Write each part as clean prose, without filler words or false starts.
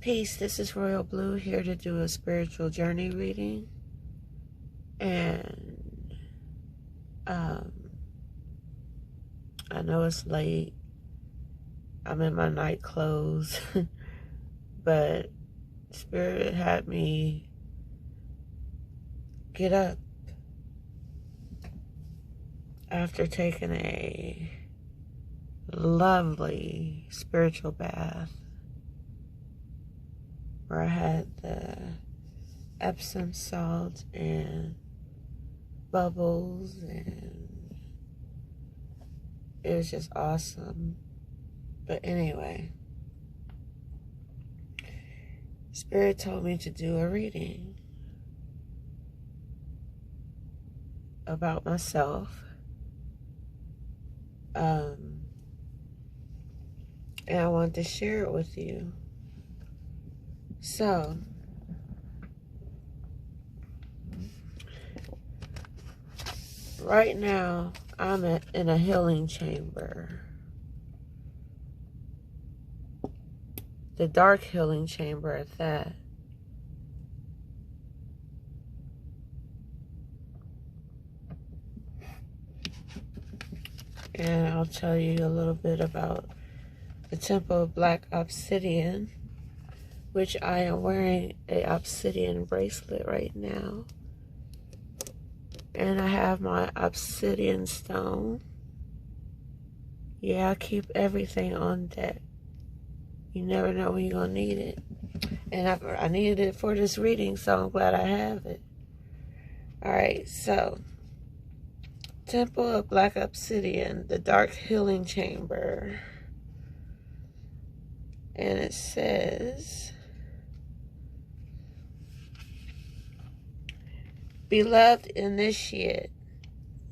Peace, this is Royal Blue here to do a spiritual journey reading. And I know it's late. I'm in my night clothes. But Spirit had me get up after taking a lovely spiritual bath, where I had the Epsom salt and bubbles, and it was just awesome. But anyway, Spirit told me to do a reading about myself. And I wanted to share it with you. So, right now, I'm in a healing chamber. The dark healing chamber at that. And I'll tell you a little bit about the Temple of Black Obsidian, which I am wearing a obsidian bracelet right now. And I have my obsidian stone. Yeah, I keep everything on deck. You never know when you're going to need it. And I needed it for this reading, so I'm glad I have it. Alright, so Temple of Black Obsidian, the Dark Healing Chamber. And it says, Beloved Initiate,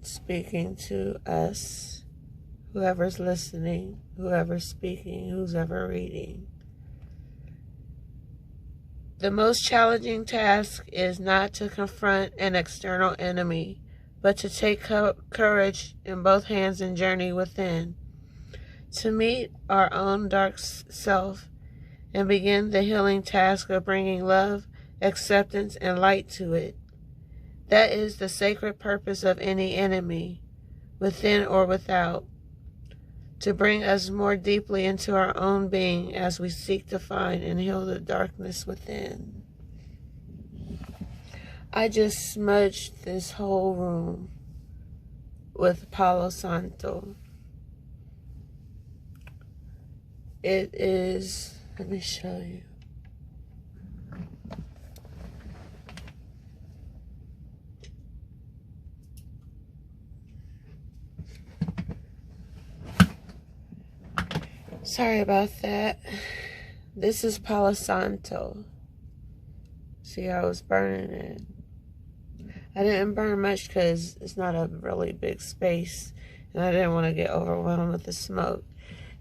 speaking to us, whoever's listening, whoever's speaking, who's ever reading. The most challenging task is not to confront an external enemy, but to take courage in both hands and journey within, to meet our own dark self and begin the healing task of bringing love, acceptance, and light to it. That is the sacred purpose of any enemy, within or without, to bring us more deeply into our own being as we seek to find and heal the darkness within. I just smudged this whole room with Palo Santo. It is, let me show you. Sorry about that. This is Palo Santo. See, I was burning it. I didn't burn much because it's not a really big space, and I didn't want to get overwhelmed with the smoke.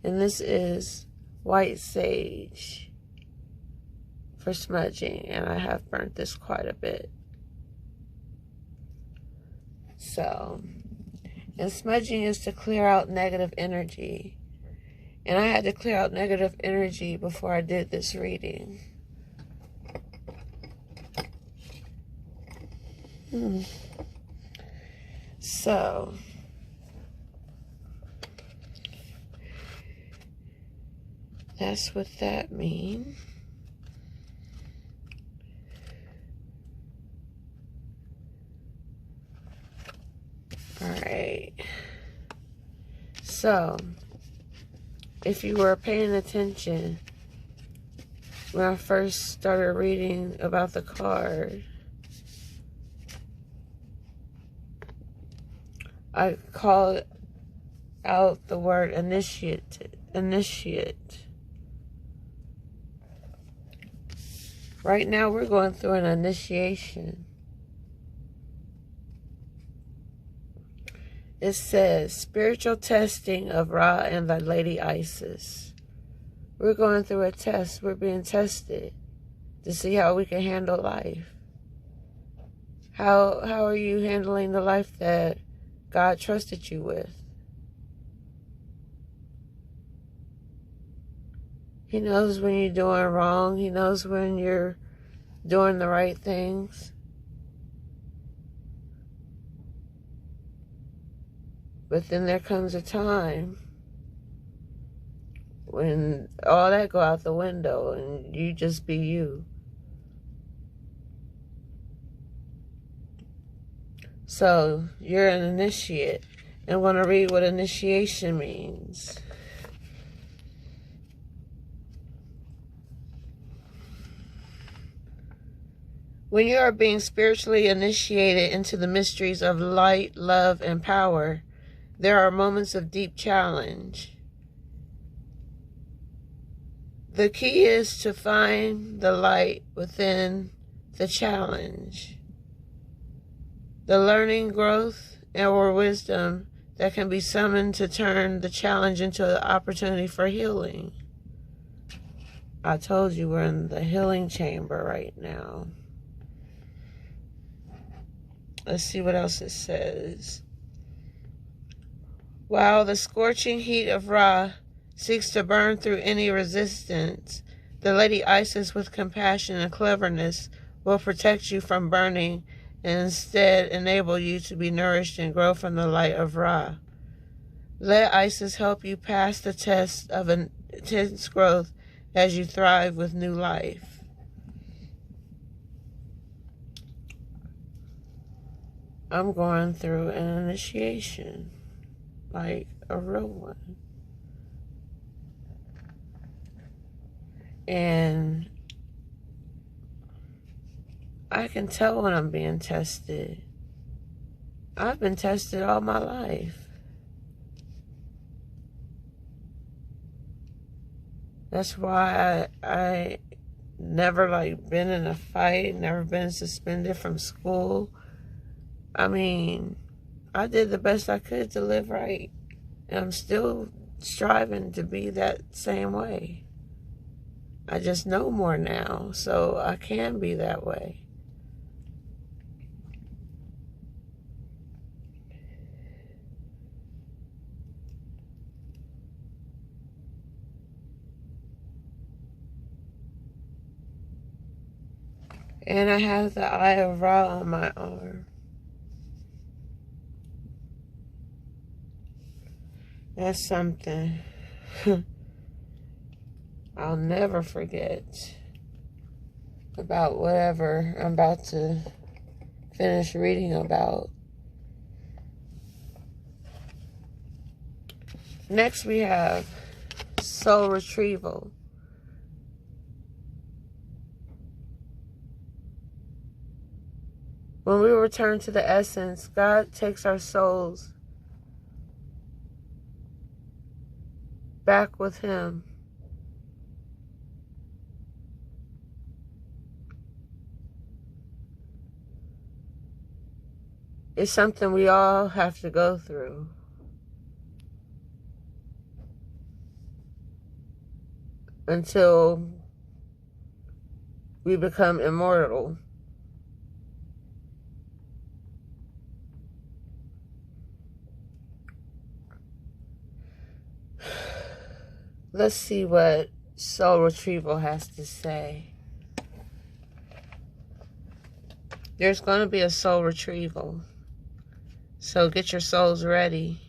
And this is white sage for smudging, and I have burnt this quite a bit. So, and smudging is to clear out negative energy. And I had to clear out negative energy before I did this reading. So, that's what that means. Alright. So, if you were paying attention when I first started reading about the card, I called out the word initiate. Right now we're going through an initiation. It says, spiritual testing of Ra and the Lady Isis. We're going through a test. We're being tested to see how we can handle life. How are you handling the life that God trusted you with? He knows when you're doing wrong. He knows when you're doing the right things. But then there comes a time when all that go out the window and you just be you. So you're an initiate. And I'm going to read what initiation means. When you are being spiritually initiated into the mysteries of light, love, and power, there are moments of deep challenge. The key is to find the light within the challenge, the learning, growth, or wisdom that can be summoned to turn the challenge into an opportunity for healing. I told you we're in the healing chamber right now. Let's see what else it says. While the scorching heat of Ra seeks to burn through any resistance, the Lady Isis, with compassion and cleverness, will protect you from burning and instead enable you to be nourished and grow from the light of Ra. Let Isis help you pass the test of intense growth as you thrive with new life. I'm going through an initiation, like a real one. And I can tell when I'm being tested. I've been tested all my life. That's why I never been in a fight, never been suspended from school. I mean, I did the best I could to live right. And I'm still striving to be that same way. I just know more now, so I can be that way. And I have the Eye of Ra on my arm. That's something I'll never forget about whatever I'm about to finish reading about. Next we have soul retrieval. When we return to the essence, God takes our souls back with Him. It's something we all have to go through. Until we become immortal. Let's see what soul retrieval has to say. There's going to be a soul retrieval. So get your souls ready.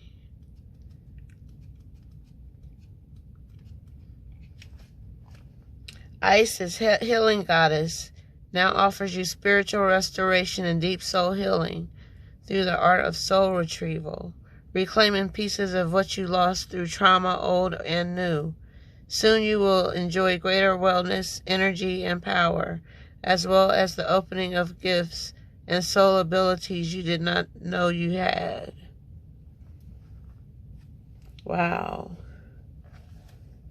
Isis, healing goddess, now offers you spiritual restoration and deep soul healing through the art of soul retrieval, reclaiming pieces of what you lost through trauma, old and new. Soon you will enjoy greater wellness, energy, and power, as well as the opening of gifts and soul abilities you did not know you had. Wow.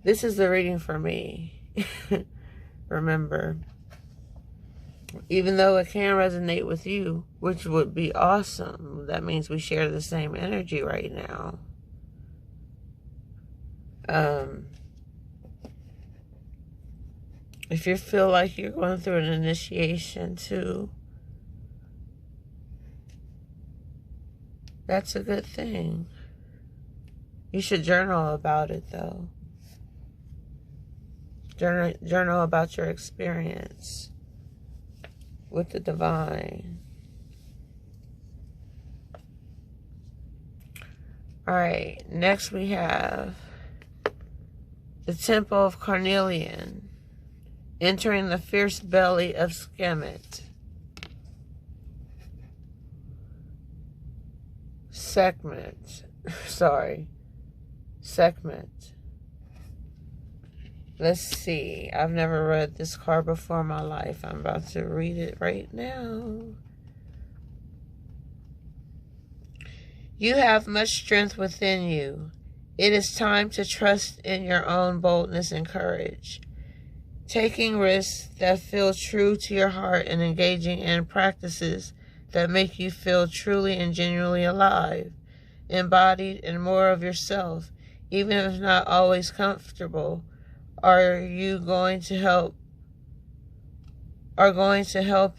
This is the reading for me. Remember, even though it can resonate with you, which would be awesome, that means we share the same energy right now. If you feel like you're going through an initiation too, that's a good thing. You should journal about it though. Journal about your experience with the divine. Alright, next we have the Temple of Carnelian, entering the fierce belly of Segment. Let's see. I've never read this card before in my life. I'm about to read it right now. You have much strength within you. It is time to trust in your own boldness and courage. Taking risks that feel true to your heart and engaging in practices that make you feel truly and genuinely alive, embodied, and more of yourself, even if not always comfortable, are going to help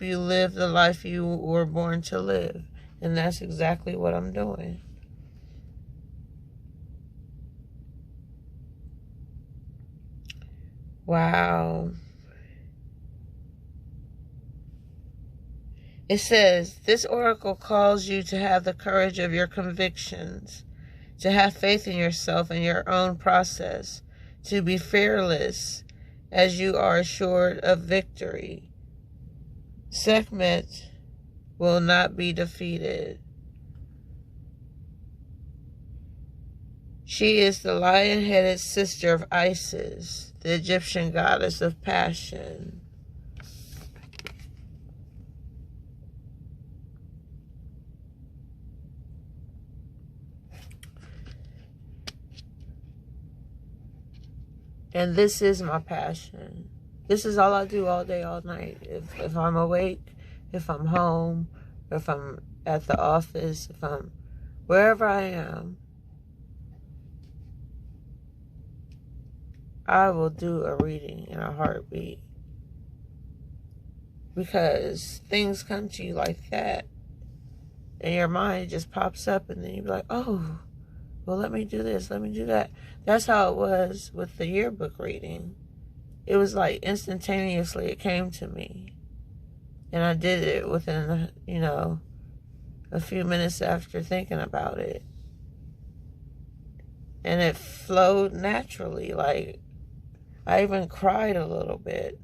you live the life you were born to live. And that's exactly what I'm doing. Wow. It says, this oracle calls you to have the courage of your convictions, to have faith in yourself and your own process, to be fearless as you are assured of victory. Sekhmet will not be defeated. She is the lion-headed sister of Isis, the Egyptian goddess of passion. And this is my passion. This is all I do all day, all night. If I'm awake, if I'm home, if I'm at the office, if I'm wherever I am, I will do a reading in a heartbeat. Because things come to you like that, and your mind just pops up, and then you be like, oh, well, let me do this, let me do that. That's how it was with the yearbook reading. It was like instantaneously it came to me. And I did it within, a few minutes after thinking about it. And it flowed naturally. Like, I even cried a little bit.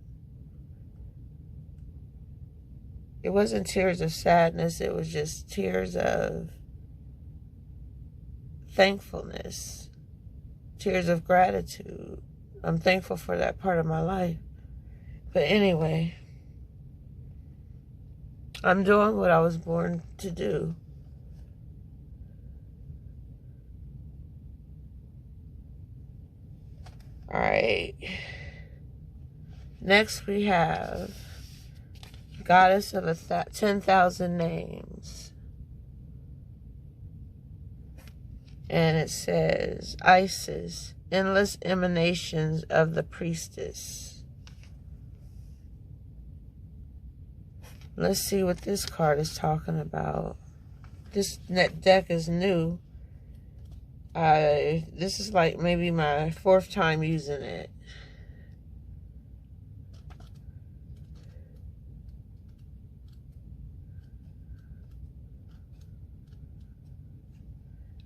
It wasn't tears of sadness. It was just tears of thankfulness. Tears of gratitude. I'm thankful for that part of my life. But anyway, I'm doing what I was born to do. Alright. Next we have Goddess of 10,000 Names. And it says, Isis, endless emanations of the priestess. Let's see what this card is talking about. This deck is new. This is like maybe my 4th time using it.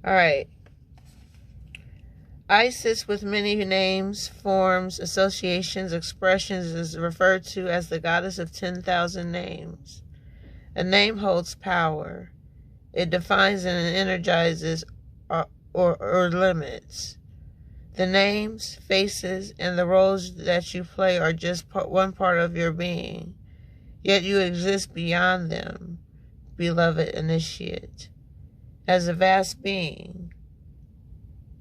Alright. Isis, with many names, forms, associations, expressions, is referred to as the goddess of 10,000 names. A name holds power. It defines and energizes or limits. The names, faces, and the roles that you play are just one part of your being, yet you exist beyond them, beloved initiate. As a vast being,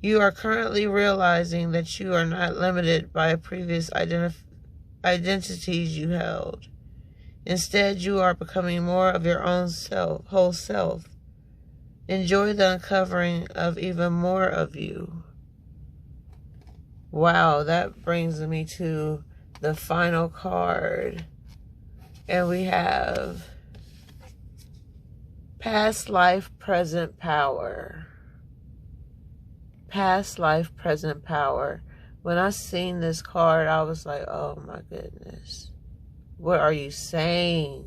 you are currently realizing that you are not limited by previous identities you held. Instead, you are becoming more of your own whole self. Enjoy the uncovering of even more of you. Wow, that brings me to the final card. And we have Past Life, Present Power. Past Life, Present Power. When I seen this card, I was like, oh my goodness. What are you saying?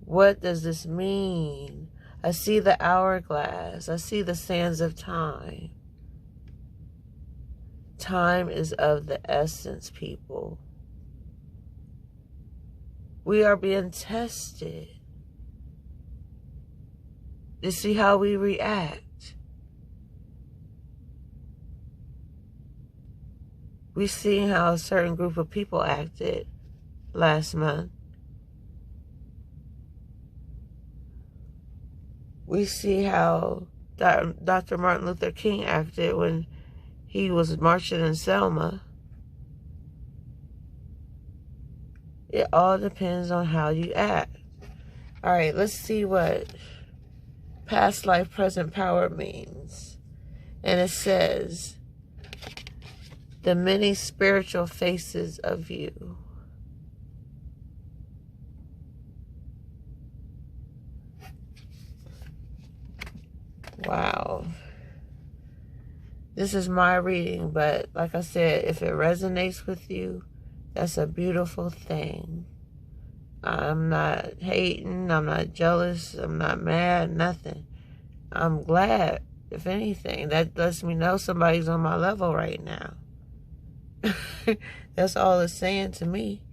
What does this mean? I see the hourglass. I see the sands of time. Time is of the essence, people. We are being tested to see how we react. We've seen how a certain group of people acted last month. We see how Dr. Martin Luther King acted when he was marching in Selma. It all depends on how you act. All right, let's see what past life, present power means. And it says, the many spiritual faces of you. Wow. This is my reading, but like I said, if it resonates with you, that's a beautiful thing. I'm not hating, I'm not jealous, I'm not mad, nothing. I'm glad, if anything. That lets me know somebody's on my level right now. That's all it's saying to me.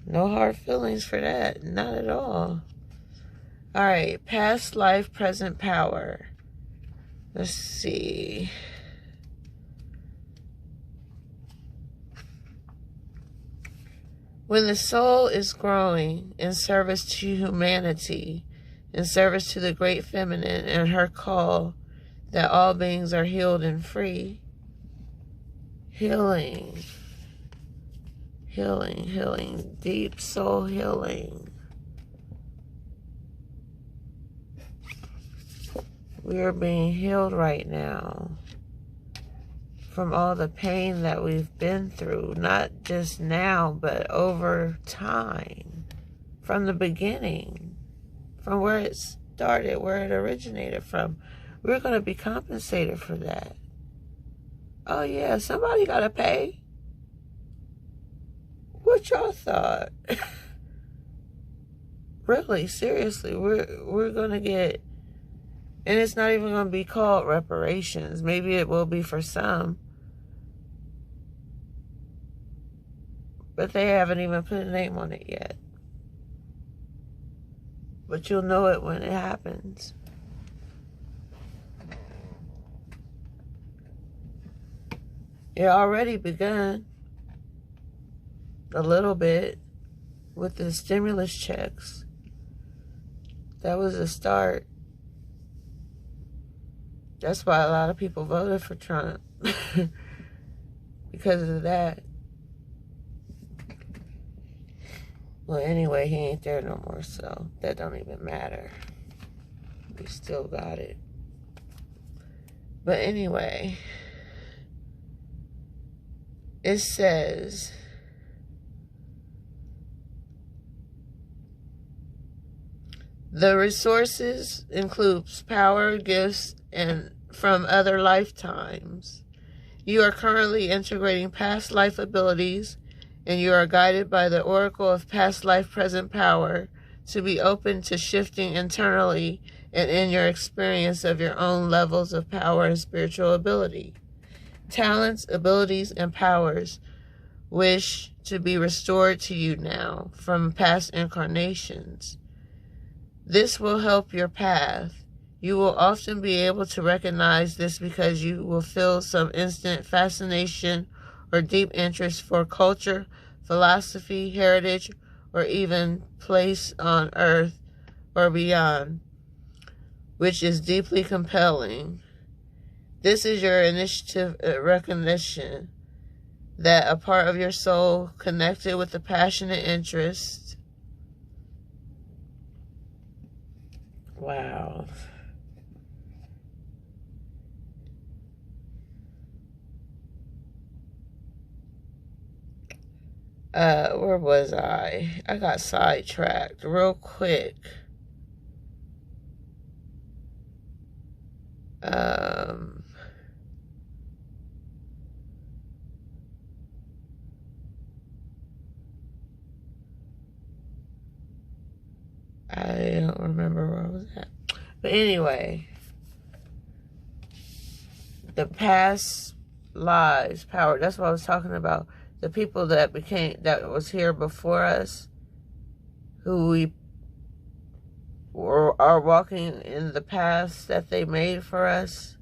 No hard feelings for that, not at all. All right, past life, present power. Let's see. When the soul is growing in service to humanity, in service to the great feminine and her call that all beings are healed and free, healing, healing, healing, deep soul healing. We are being healed right now from all the pain that we've been through, not just now, but over time, from the beginning, from where it started, where it originated from. We're going to be compensated for that. Oh yeah, somebody got to pay. What y'all thought? Really, seriously, we're going to get. And it's not even going to be called reparations. Maybe it will be for some. But they haven't even put a name on it yet. But you'll know it when it happens. It already begun a little bit with the stimulus checks. That was a start. That's why a lot of people voted for Trump. Because of that. Well, anyway, he ain't there no more, so that don't even matter. We still got it. But anyway, it says, the resources includes power, gifts, and from other lifetimes. You are currently integrating past life abilities, and you are guided by the oracle of past life present power to be open to shifting internally and in your experience of your own levels of power and spiritual ability. Talents, abilities, and powers wish to be restored to you now from past incarnations. This will help your path. You will often be able to recognize this because you will feel some instant fascination or deep interest for culture, philosophy, heritage, or even place on earth or beyond, which is deeply compelling. This is your initiative recognition that a part of your soul connected with a passionate interest. Wow. Where was I? I got sidetracked real quick. was that? But anyway, the past lives, power. That's what I was talking about. The people that was here before us, who are walking in the paths that they made for us.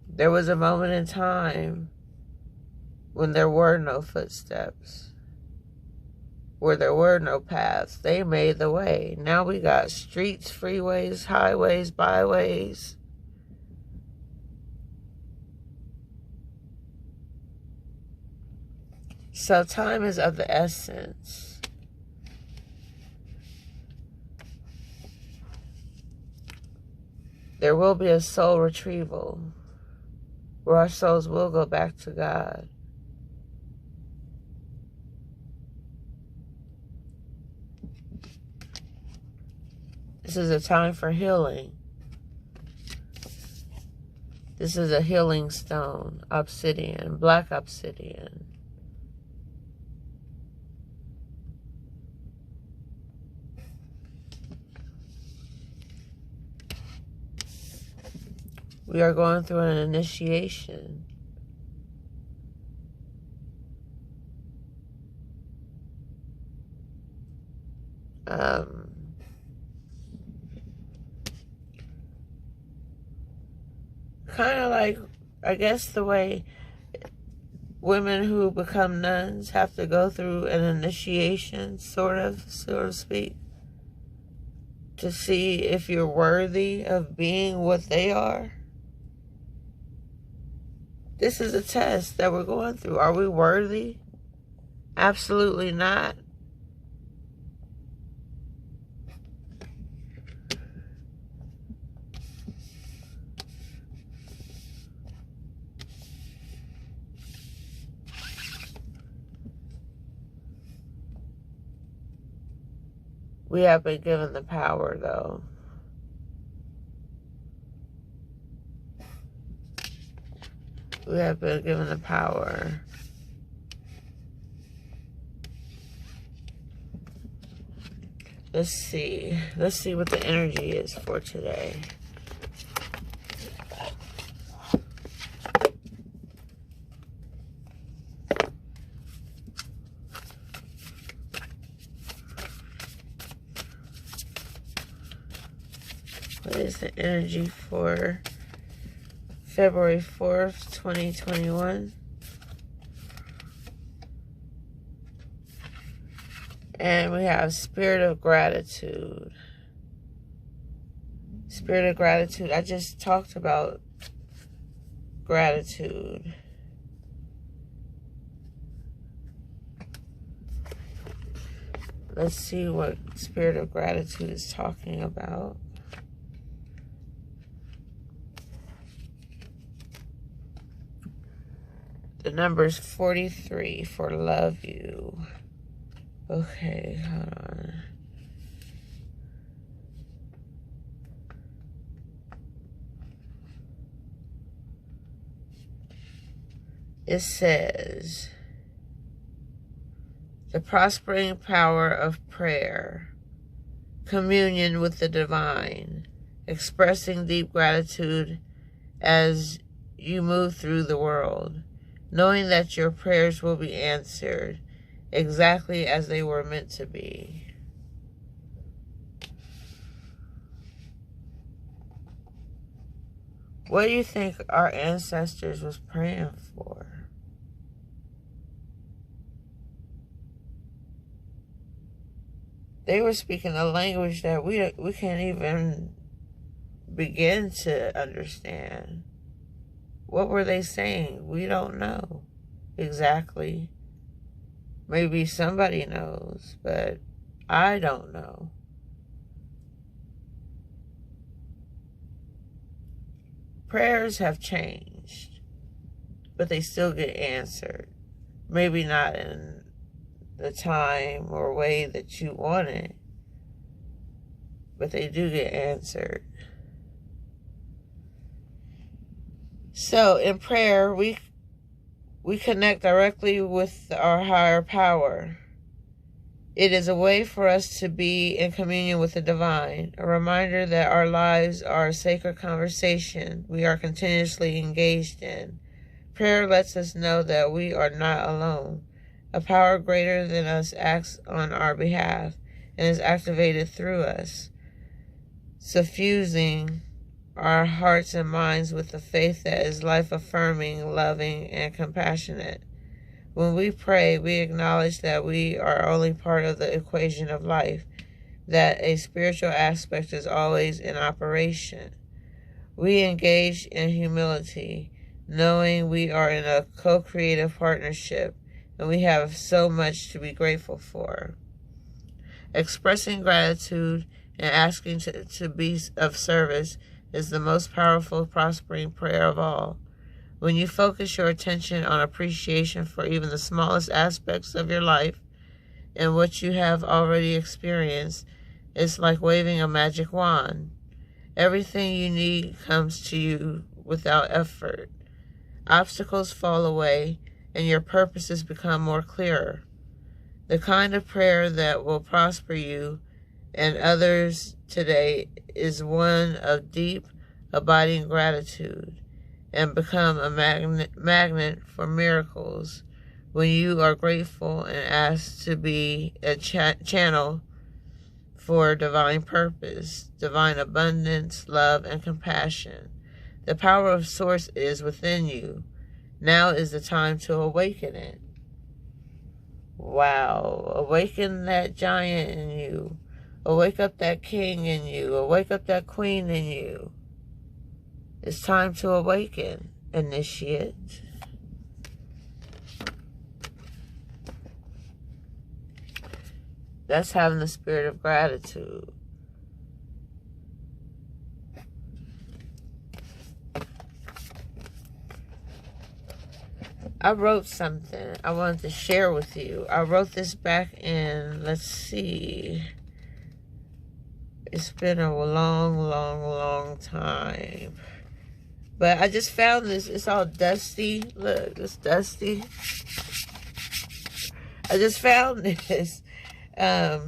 There was a moment in time when there were no footsteps, where there were no paths. They made the way. Now we got streets, freeways, highways, byways. So time is of the essence. There will be a soul retrieval where our souls will go back to God. This is a time for healing. This is a healing stone, obsidian, black obsidian. We are going through an initiation. Kind of like, I guess, the way women who become nuns have to go through an initiation, so to speak, to see if you're worthy of being what they are. This is a test that we're going through. Are we worthy? Absolutely not. We have been given the power, though. We have been given the power. Let's see. Let's see what the energy is for today. What is the energy for February 4th, 2021? And we have Spirit of Gratitude. Spirit of Gratitude. I just talked about gratitude. Let's see what Spirit of Gratitude is talking about. The number is 43 for love you. Okay, hold on. It says, the prospering power of prayer, communion with the divine, expressing deep gratitude as you move through the world, knowing that your prayers will be answered exactly as they were meant to be. What do you think our ancestors was praying for? They were speaking a language that we can't even begin to understand. What were they saying? We don't know exactly. Maybe somebody knows, but I don't know. Prayers have changed, but they still get answered. Maybe not in the time or way that you want it, but they do get answered. So in prayer, we connect directly with our higher power. It is a way for us to be in communion with the divine, a reminder that our lives are a sacred conversation we are continuously engaged in. Prayer lets us know that we are not alone. A power greater than us acts on our behalf and is activated through us, suffusing our hearts and minds with the faith that is life-affirming, loving, and compassionate. When we pray, we acknowledge that we are only part of the equation of life, that a spiritual aspect is always in operation. We engage in humility, knowing we are in a co-creative partnership and we have so much to be grateful for. Expressing gratitude and asking to be of service is the most powerful, prospering prayer of all. When you focus your attention on appreciation for even the smallest aspects of your life and what you have already experienced, it's like waving a magic wand. Everything you need comes to you without effort. Obstacles fall away and your purposes become more clearer. The kind of prayer that will prosper you and others today is one of deep, abiding gratitude, and become a magnet for miracles when you are grateful and asked to be a channel for divine purpose, divine abundance, love, and compassion. The power of Source is within you. Now is the time to awaken it. Wow. Awaken that giant in you. Awake up that king in you. Awake up that queen in you. It's time to awaken, initiate. That's having the spirit of gratitude. I wrote something I wanted to share with you. I wrote this back in, let's see. It's been a long time. But I just found this. It's all dusty. Look, it's dusty. I just found this. I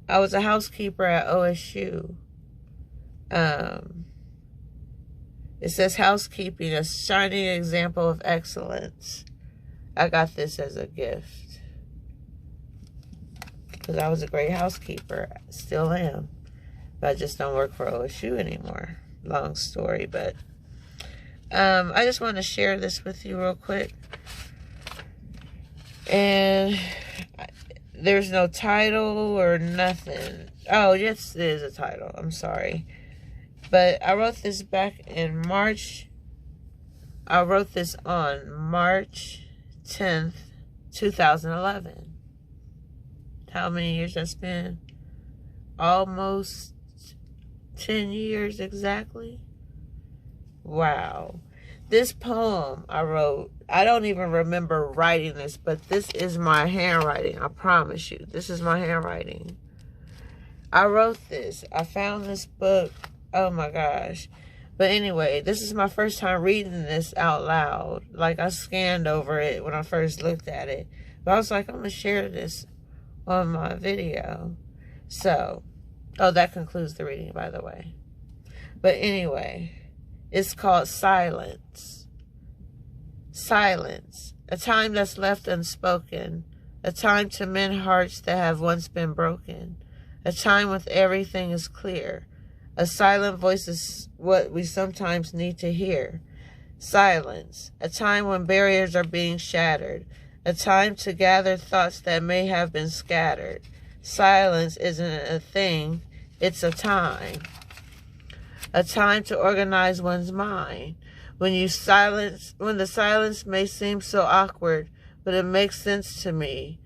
was a housekeeper at OSU. It says housekeeping, a shining example of excellence. I got this as a gift because I was a great housekeeper. Still am. But I just don't work for OSU anymore. Long story, but I just want to share this with you real quick. And there's no title or nothing. Oh, yes, there is a title. I'm sorry. But I wrote this back in March. I wrote this on March 10th, 2011. How many years that's been? Almost 10 years exactly. Wow. This poem I wrote, I don't even remember writing this, but this is my handwriting. I promise you. This is my handwriting. I wrote this. I found this book. Oh my gosh. But anyway, this is my first time reading this out loud. Like, I scanned over it when I first looked at it. But I was like, I'm going to share this on my video. So, oh, that concludes the reading, by the way. But anyway, it's called Silence. Silence. A time that's left unspoken. A time to mend hearts that have once been broken. A time when everything is clear. A silent voice is what we sometimes need to hear. Silence. A time when barriers are being shattered. A time to gather thoughts that may have been scattered. Silence isn't a thing, it's a time. A time to organize one's mind. When the silence may seem so awkward, but it makes sense to me.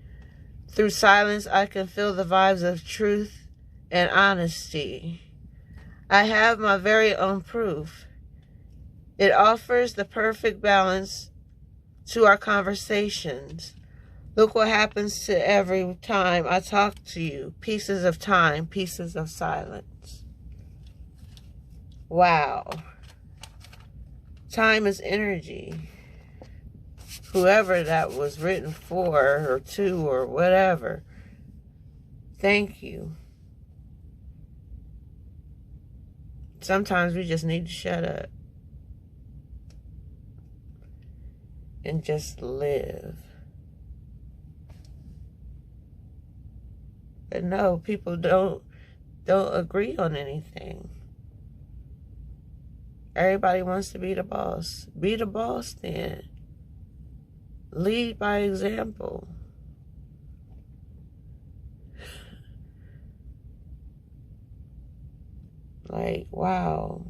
Through silence, I can feel the vibes of truth and honesty. I have my very own proof. It offers the perfect balance to our conversations. Look what happens to every time I talk to you. Pieces of time, pieces of silence. Wow. Time is energy. Whoever that was written for or to or whatever. Thank you. Sometimes we just need to shut up and just live. But no, people don't agree on anything. Everybody wants to be the boss. Be the boss then. Lead by example. Like, wow.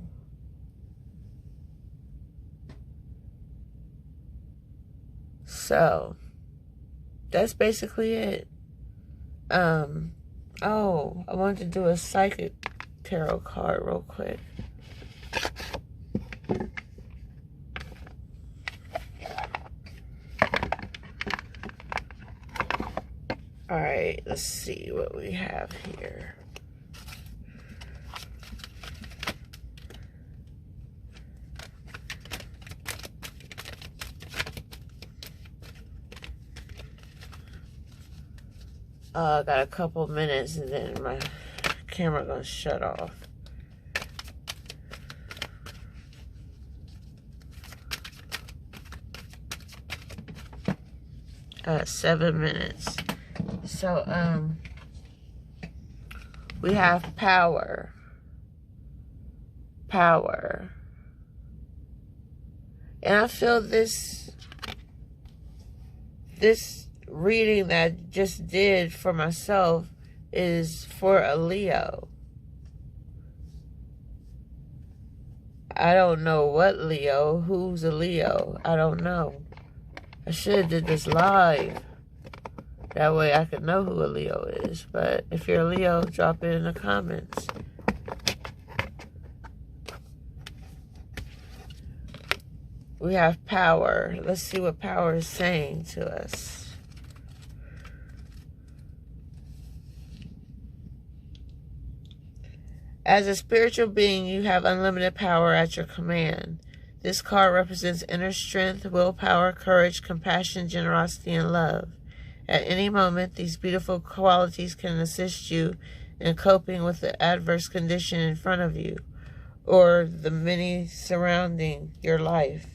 So, that's basically it. Oh, I wanted to do a psychic tarot card real quick. Alright, let's see what we have here. I got a couple minutes and then my camera gonna shut off. I got 7 minutes. So, we have power. Power. And I feel this reading that I just did for myself is for a Leo. I don't know what Leo. Who's a Leo? I don't know. I should have did this live. That way I could know who a Leo is. But if you're a Leo, drop it in the comments. We have power. Let's see what power is saying to us. As a spiritual being, you have unlimited power at your command. This card represents inner strength, willpower, courage, compassion, generosity, and love. At any moment, these beautiful qualities can assist you in coping with the adverse condition in front of you or the many surrounding your life.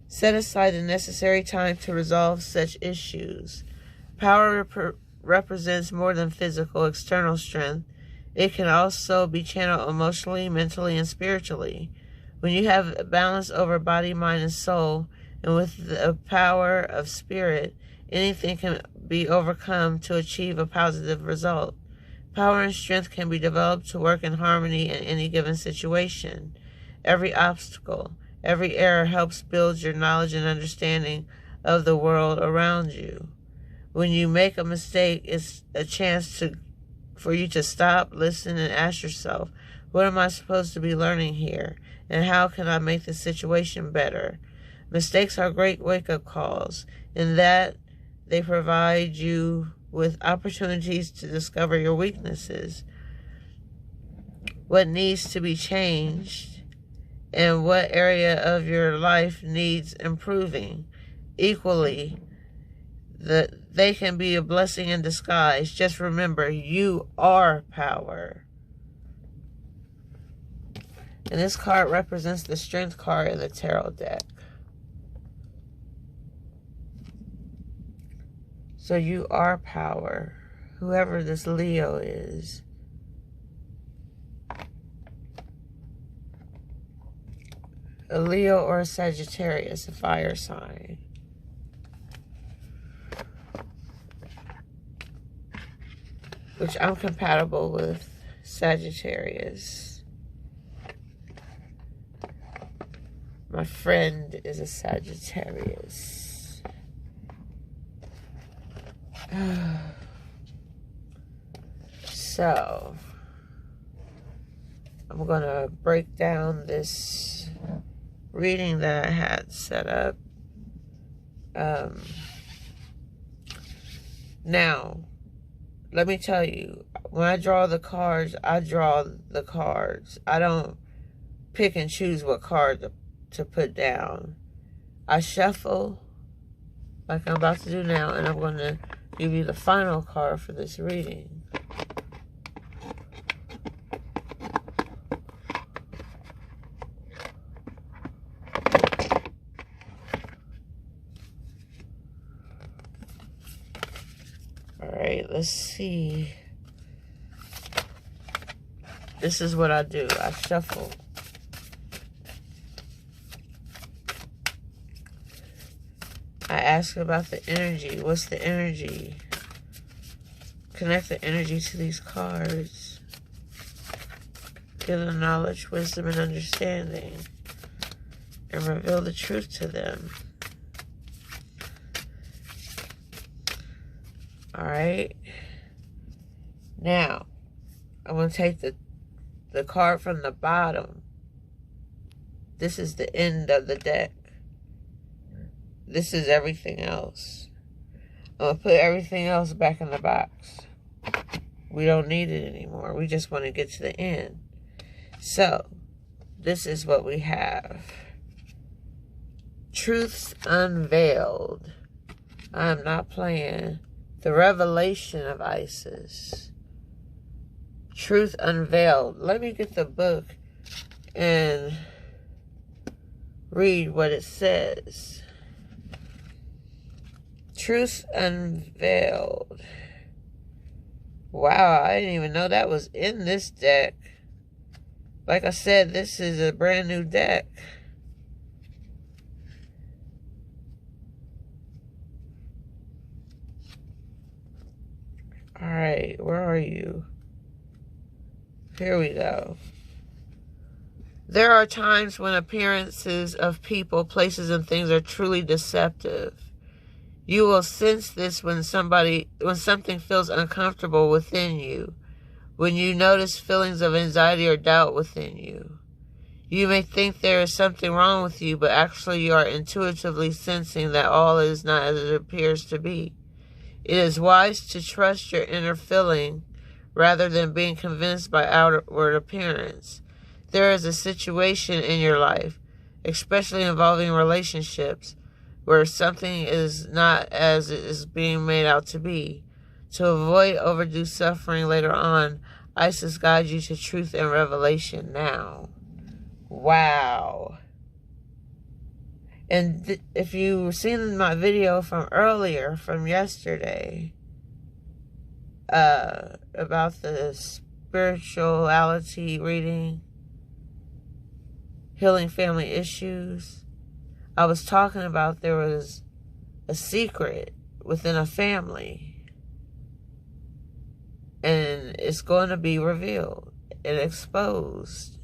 Set aside the necessary time to resolve such issues. Power represents more than physical, external strength. It can also be channeled emotionally, mentally, and spiritually. When you have balance over body, mind, and soul, and with the power of spirit, anything can be overcome to achieve a positive result. Power and strength can be developed to work in harmony in any given situation. Every obstacle, every error helps build your knowledge and understanding of the world around you. When you make a mistake, it's a chance for you to stop, listen, and ask yourself, what am I supposed to be learning here? And how can I make the situation better? Mistakes are great wake-up calls in that they provide you with opportunities to discover your weaknesses, what needs to be changed, and what area of your life needs improving. Equally, they can be a blessing in disguise. Just remember, you are power. And this card represents the strength card in the tarot deck. So you are power, whoever this Leo is. A Leo or a Sagittarius, a fire sign. Which I'm compatible with Sagittarius. My friend is a Sagittarius. So, I'm going to break down this reading that I had set up. Now, let me tell you, when I draw the cards, I draw the cards. I don't pick and choose what card to put down. I shuffle, like I'm about to do now, and I'm going to give you the final card for this reading. right, let's see. This is what I do. I shuffle. I ask about the energy. What's the energy? Connect the energy to these cards. Give them knowledge, wisdom, and understanding. And reveal the truth to them. Alright. Now, I'm going to take the card from the bottom. This is the end of the deck. This is everything else. I'm going to put everything else back in the box. We don't need it anymore. We just want to get to the end. So, this is what we have. Truths unveiled. I am not playing. The revelation of Isis. Truth unveiled. Let me get the book and read what it says. Truth unveiled. Wow, I didn't even know that was in this deck. Like I said, this is a brand new deck. Alright, where are you? Here we go. There are times when appearances of people, places, and things are truly deceptive. You will sense this when something feels uncomfortable within you, when you notice feelings of anxiety or doubt within you. You may think there is something wrong with you, but actually you are intuitively sensing that all is not as it appears to be. It is wise to trust your inner feeling rather than being convinced by outward appearance. There is a situation in your life, especially involving relationships, where something is not as it is being made out to be. To avoid overdue suffering later on, Isis guides you to truth and revelation now. Wow. And if you've seen my video from earlier, from yesterday, about the spirituality reading, healing family issues, I was talking about there was a secret within a family, and it's going to be revealed and exposed,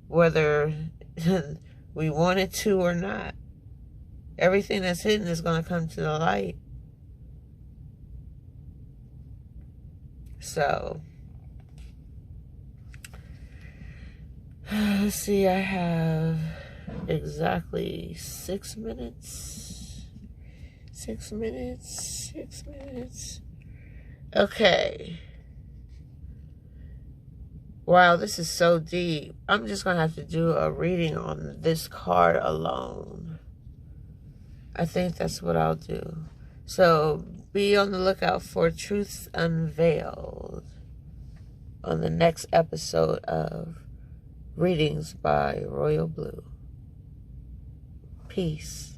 whether we want it to or not. Everything that's hidden is going to come to the light. So, let's see, I have exactly 6 minutes. 6 minutes. 6 minutes. Okay. Wow, this is so deep. I'm just going to have to do a reading on this card alone. I think that's what I'll do. So, be on the lookout for Truths Unveiled on the next episode of Readings by Royal Blue. Peace.